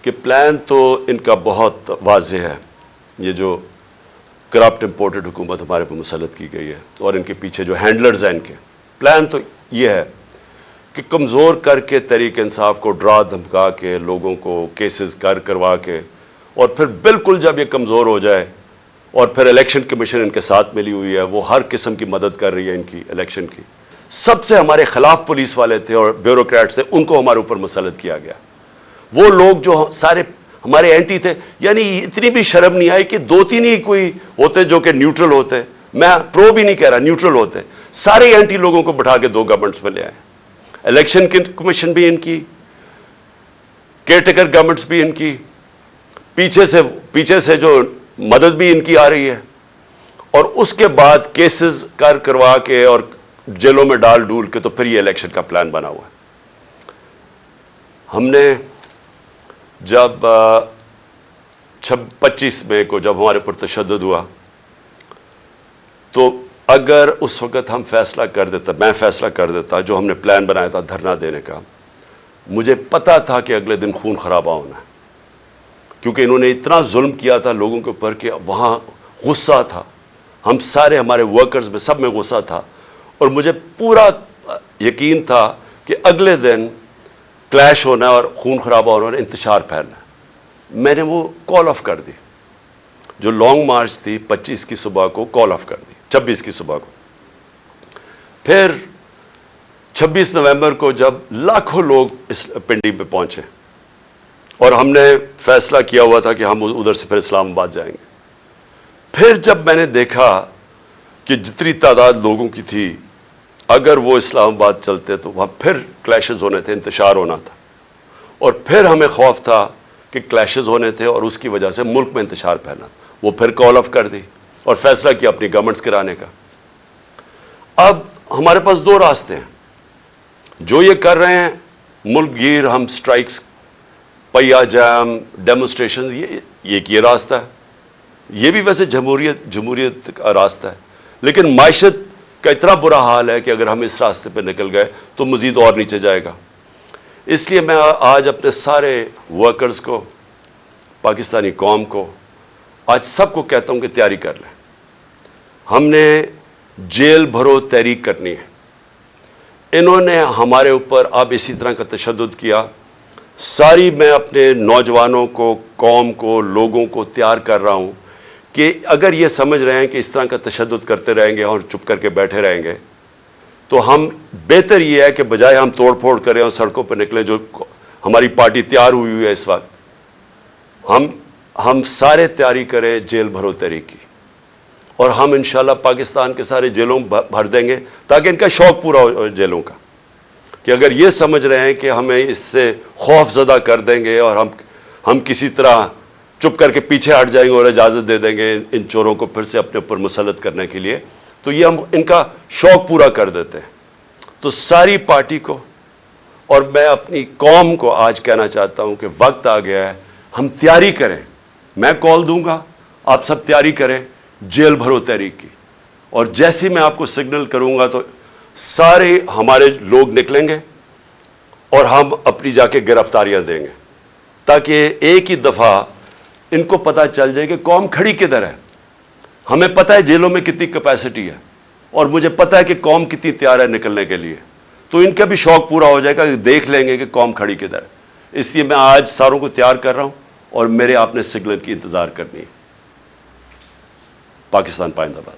کہ پلان تو ان کا بہت واضح ہے. یہ جو کرپٹ امپورٹڈ حکومت ہمارے پر مسلط کی گئی ہے اور ان کے پیچھے جو ہینڈلرز ہیں ان کے پلان تو یہ ہے کہ کمزور کر کے تحریک انصاف کو ڈرا دھمکا کے لوگوں کو کیسز کروا کے اور پھر بالکل جب یہ کمزور ہو جائے اور پھر الیکشن کمیشن ان کے ساتھ ملی ہوئی ہے, وہ ہر قسم کی مدد کر رہی ہے ان کی الیکشن کی. سب سے ہمارے خلاف پولیس والے تھے اور بیوروکریٹس تھے, ان کو ہمارے اوپر مسلط کیا گیا. وہ لوگ جو سارے ہمارے اینٹی تھے, یعنی اتنی بھی شرم نہیں آئی کہ 2-3 ہی کوئی ہوتے جو کہ نیوٹرل ہوتے, میں پرو بھی نہیں کہہ رہا, نیوٹرل ہوتے, سارے اینٹی لوگوں کو بٹھا کے 2 گورنمنٹس میں لے آئے. الیکشن کمیشن بھی ان کی, کیئر ٹیکر گورنمنٹس بھی ان کی, پیچھے سے جو مدد بھی ان کی آ رہی ہے, اور اس کے بعد کیسز کروا کے اور جیلوں میں ڈال ڈول کے تو پھر یہ الیکشن کا پلان بنا ہوا ہے. ہم نے جب 25 مئی کو جب ہمارے پر تشدد ہوا تو اگر اس وقت ہم فیصلہ کر دیتا, میں فیصلہ کر دیتا, جو ہم نے پلان بنایا تھا دھرنا دینے کا, مجھے پتا تھا کہ اگلے دن خون خرابہ ہونا ہے, کیونکہ انہوں نے اتنا ظلم کیا تھا لوگوں کے اوپر کہ وہاں غصہ تھا, ہم سارے ہمارے ورکرز میں سب میں غصہ تھا, اور مجھے پورا یقین تھا کہ اگلے دن کلیش ہونا ہے اور خون خرابہ ہونا اور انتشار پھیلنا ہے. میں نے وہ کال آف کر دی, جو لانگ مارچ تھی 25 کی صبح کو کال آف کر دی, 26 کی صبح کو. پھر 26 نومبر کو جب لاکھوں لوگ اس پنڈی پہ پہنچے اور ہم نے فیصلہ کیا ہوا تھا کہ ہم ادھر سے پھر اسلام آباد جائیں گے, پھر جب میں نے دیکھا کہ جتنی تعداد لوگوں کی تھی, اگر وہ اسلام آباد چلتے تو وہاں پھر کلیشز ہونے تھے, انتشار ہونا تھا, اور پھر ہمیں خوف تھا کہ کلیشز ہونے تھے اور اس کی وجہ سے ملک میں انتشار پھیلنا. وہ پھر کال آف کر دی اور فیصلہ کیا اپنی گورنمنٹس گرانے کا. اب ہمارے پاس 2 راستے ہیں, جو یہ کر رہے ہیں ملک گیر, ہم سٹرائکس, پہیا جام, ڈیمونسٹریشن, یہ راستہ ہے. یہ بھی ویسے جمہوریت کا راستہ ہے, لیکن معیشت کا اتنا برا حال ہے کہ اگر ہم اس راستے پہ نکل گئے تو مزید اور نیچے جائے گا. اس لیے میں آج اپنے سارے ورکرز کو, پاکستانی قوم کو, آج سب کو کہتا ہوں کہ تیاری کر لیں. ہم نے جیل بھرو تحریک کرنی ہے. انہوں نے ہمارے اوپر اب اسی طرح کا تشدد کیا. ساری میں اپنے نوجوانوں کو, قوم کو, لوگوں کو تیار کر رہا ہوں کہ اگر یہ سمجھ رہے ہیں کہ اس طرح کا تشدد کرتے رہیں گے اور چپ کر کے بیٹھے رہیں گے تو ہم بہتر یہ ہے کہ بجائے ہم توڑ پھوڑ کریں اور سڑکوں پہ نکلیں, جو ہماری پارٹی تیار ہوئی ہے اس وقت, ہم سارے تیاری کریں جیل بھرو تحریک کی, اور ہم انشاءاللہ پاکستان کے سارے جیلوں بھر دیں گے تاکہ ان کا شوق پورا ہو جیلوں کا, کہ اگر یہ سمجھ رہے ہیں کہ ہمیں اس سے خوف زدہ کر دیں گے اور ہم کسی طرح چپ کر کے پیچھے ہٹ جائیں گے اور اجازت دے دیں گے ان چوروں کو پھر سے اپنے اوپر مسلط کرنے کے لیے, تو یہ ہم ان کا شوق پورا کر دیتے ہیں. تو ساری پارٹی کو اور میں اپنی قوم کو آج کہنا چاہتا ہوں کہ وقت آ گیا ہے, ہم تیاری کریں. میں کال دوں گا, آپ سب تیاری کریں جیل بھرو تحریک کی, اور جیسے میں آپ کو سگنل کروں گا تو سارے ہمارے لوگ نکلیں گے اور ہم اپنی جا کے گرفتاریاں دیں گے, تاکہ ایک ہی دفعہ ان کو پتہ چل جائے کہ قوم کھڑی کدھر ہے. ہمیں پتہ ہے جیلوں میں کتنی کیپیسٹی ہے, اور مجھے پتہ ہے کہ قوم کتنی تیار ہے نکلنے کے لیے, تو ان کا بھی شوق پورا ہو جائے گا کہ دیکھ لیں گے کہ قوم کھڑی کدھر ہے. اس لیے میں آج ساروں کو تیار کر رہا ہوں اور میرے آپ نے سگنل کی انتظار کرنی ہے. پاکستان پائندہ باد.